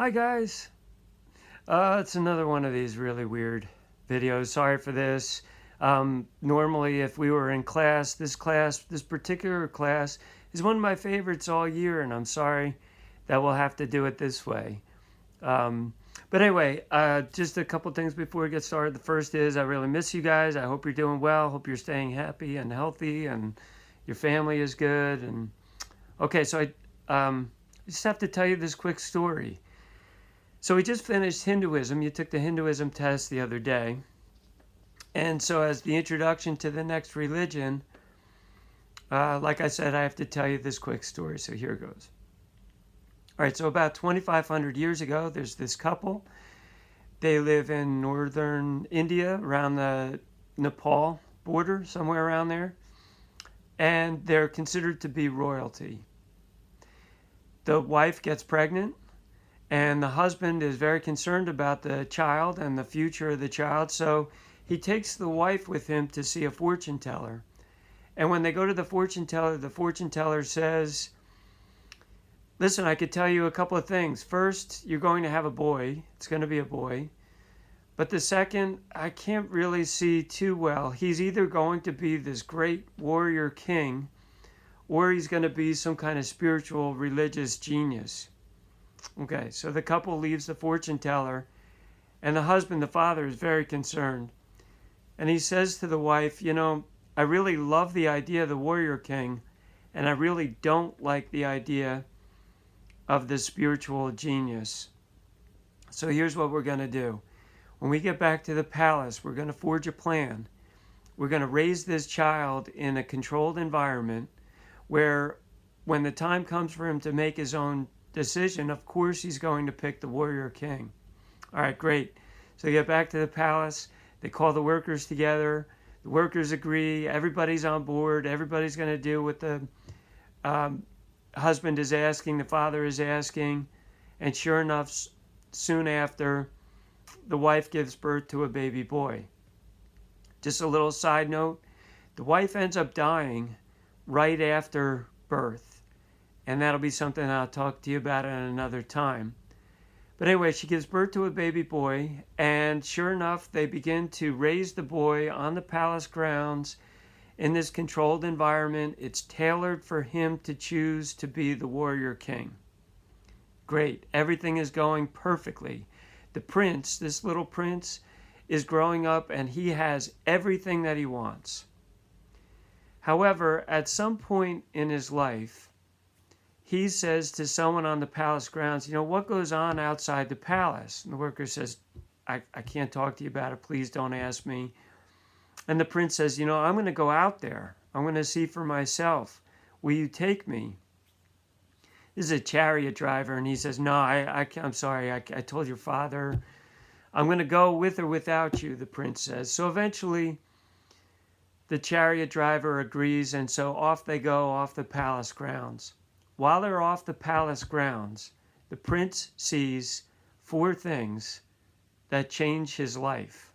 Hi guys. It's another one of these really weird videos. Sorry for this. Normally, if we were in this particular class is one of my favorites all year, and I'm sorry that we'll have to do it this way. Um, but anyway, just a couple things before we get started. The first is I really miss you guys. I hope you're doing well. Hope you're staying happy and healthy, and your family is good. And okay, so I just have to tell you this quick story. So we just finished Hinduism. You took the Hinduism test the other day. And so, as the introduction to the next religion, like I said, I have to tell you this quick story. So here it goes. All right, so about 2,500 years ago, there's this couple. They live in northern India, around the Nepal border, somewhere around there. And they're considered to be royalty. The wife gets pregnant, and the husband is very concerned about the child and the future of the child. So he takes the wife with him to see a fortune teller. And when they go to the fortune teller says, listen, I could tell you a couple of things. First, you're going to have a boy. It's going to be a boy. But the second, I can't really see too well. He's either going to be this great warrior king, or he's going to be some kind of spiritual religious genius. Okay, so the couple leaves the fortune teller, and the husband, the father, is very concerned. And he says to the wife, I really love the idea of the warrior king, and I really don't like the idea of the spiritual genius. So here's what we're going to do. When we get back to the palace, we're going to forge a plan. We're going to raise this child in a controlled environment where, when the time comes for him to make his own decision, of course he's going to pick the warrior king. All right, great. So they get back to the palace. They call the workers together. The workers agree. Everybody's on board. Everybody's going to do what the husband is asking, the father is asking. And sure enough, soon after, the wife gives birth to a baby boy. Just a little side note, the wife ends up dying right after birth. And that'll be something I'll talk to you about at another time. But anyway, she gives birth to a baby boy, and sure enough, they begin to raise the boy on the palace grounds in this controlled environment. It's tailored for him to choose to be the warrior king. Great. Everything is going perfectly. The prince, this little prince, is growing up, and he has everything that he wants. However, at some point in his life, he says to someone on the palace grounds, what goes on outside the palace? And the worker says, I can't talk to you about it. Please don't ask me. And the prince says, I'm going to go out there. I'm going to see for myself. Will you take me? This is a chariot driver, and he says, no, I'm sorry. I told your father. I'm going to go with or without you, the prince says. So eventually, the chariot driver agrees, and so off they go off the palace grounds. While they're off the palace grounds, the prince sees 4 things that change his life.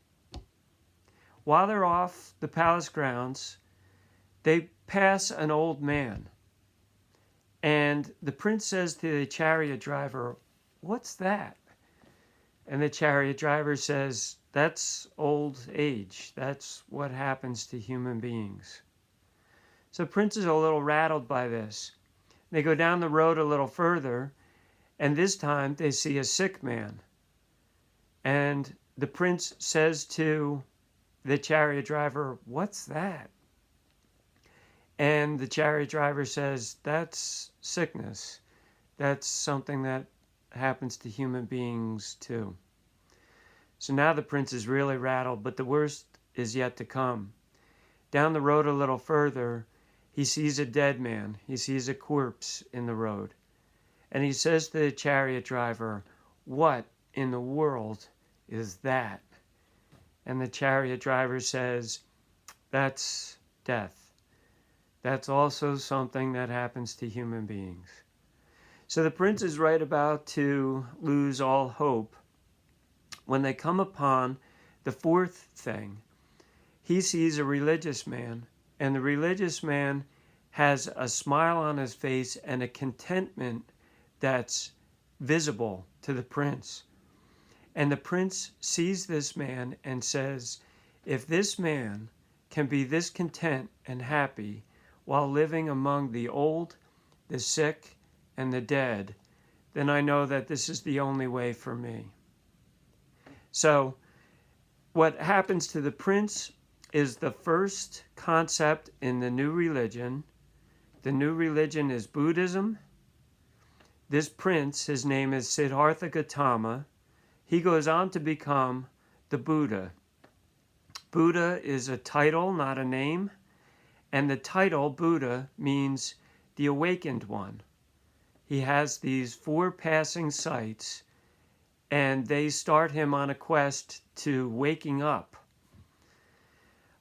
While they're off the palace grounds, they pass an old man. And the prince says to the chariot driver, what's that? And the chariot driver says, that's old age. That's what happens to human beings. So the prince is a little rattled by this. They go down the road a little further, and this time they see a sick man. And the prince says to the chariot driver, what's that? And the chariot driver says, that's sickness. That's something that happens to human beings too. So now the prince is really rattled, but the worst is yet to come. Down the road a little further, he sees a dead man. He sees a corpse in the road. And he says to the chariot driver, what in the world is that? And the chariot driver says, that's death. That's also something that happens to human beings. So the prince is right about to lose all hope when they come upon the 4th thing. He sees a religious man, and the religious man has a smile on his face and a contentment that's visible to the prince. And the prince sees this man and says, if this man can be this content and happy while living among the old, the sick, and the dead, then I know that this is the only way for me. So what happens to the prince is the first concept in the new religion. The new religion is Buddhism. This prince, his name is Siddhartha Gautama. He goes on to become the Buddha. Buddha is a title, not a name. And the title, Buddha, means the awakened one. He has these 4 passing sights, and they start him on a quest to waking up.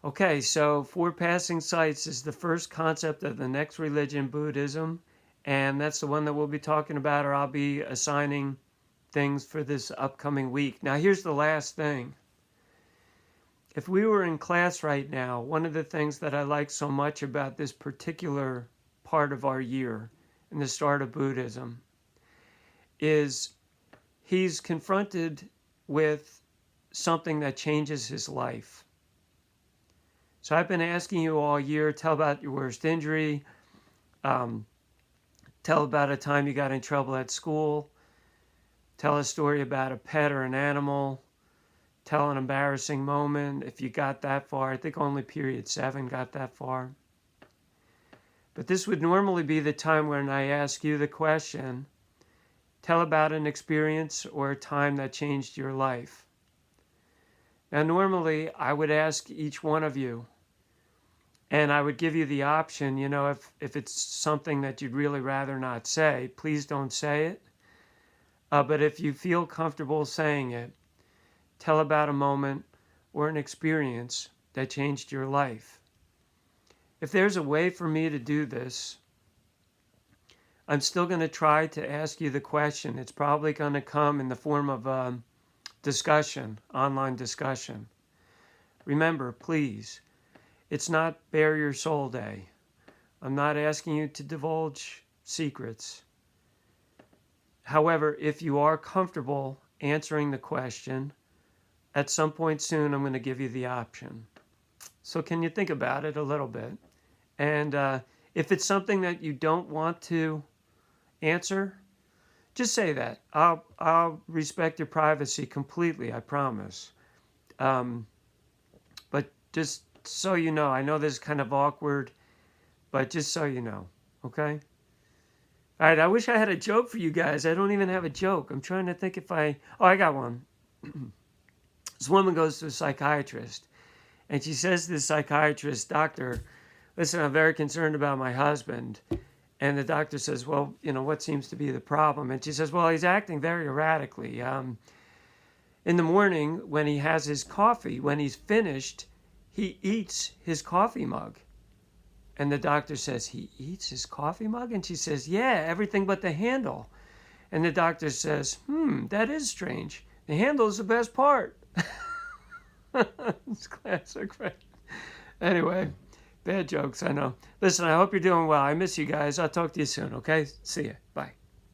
Okay, so 4 passing sights is the first concept of the next religion, Buddhism, and that's the one that we'll be talking about, or I'll be assigning things for this upcoming week. Now, here's the last thing. If we were in class right now, one of the things that I like so much about this particular part of our year and the start of Buddhism is he's confronted with something that changes his life. So I've been asking you all year, tell about your worst injury, tell about a time you got in trouble at school, tell a story about a pet or an animal, tell an embarrassing moment if you got that far. I think only period 7 got that far. But this would normally be the time when I ask you the question, tell about an experience or a time that changed your life. Now, normally I would ask each one of you, and I would give you the option, if it's something that you'd really rather not say, please don't say it. But if you feel comfortable saying it, tell about a moment or an experience that changed your life. If there's a way for me to do this, I'm still going to try to ask you the question. It's probably going to come in the form of discussion, online discussion. Remember, please, it's not Bare Your Soul Day. I'm not asking you to divulge secrets. However, if you are comfortable answering the question, at some point soon I'm going to give you the option. So can you think about it a little bit? And if it's something that you don't want to answer, just say that. I'll respect your privacy completely, I promise. But just so you know, I know this is kind of awkward, but just so you know, okay? All right, I wish I had a joke for you guys. I don't even have a joke. I'm trying to think if I got one. This woman goes to a psychiatrist, and she says to the psychiatrist, doctor, listen, I'm very concerned about my husband. And the doctor says, well, what seems to be the problem? And she says, well, he's acting very erratically. In the morning, when he has his coffee, when he's finished, he eats his coffee mug. And the doctor says, he eats his coffee mug? And she says, yeah, everything but the handle. And the doctor says, that is strange. The handle is the best part. It's classic, right? Anyway, bad jokes, I know. Listen, I hope you're doing well. I miss you guys. I'll talk to you soon, okay? See ya. Bye.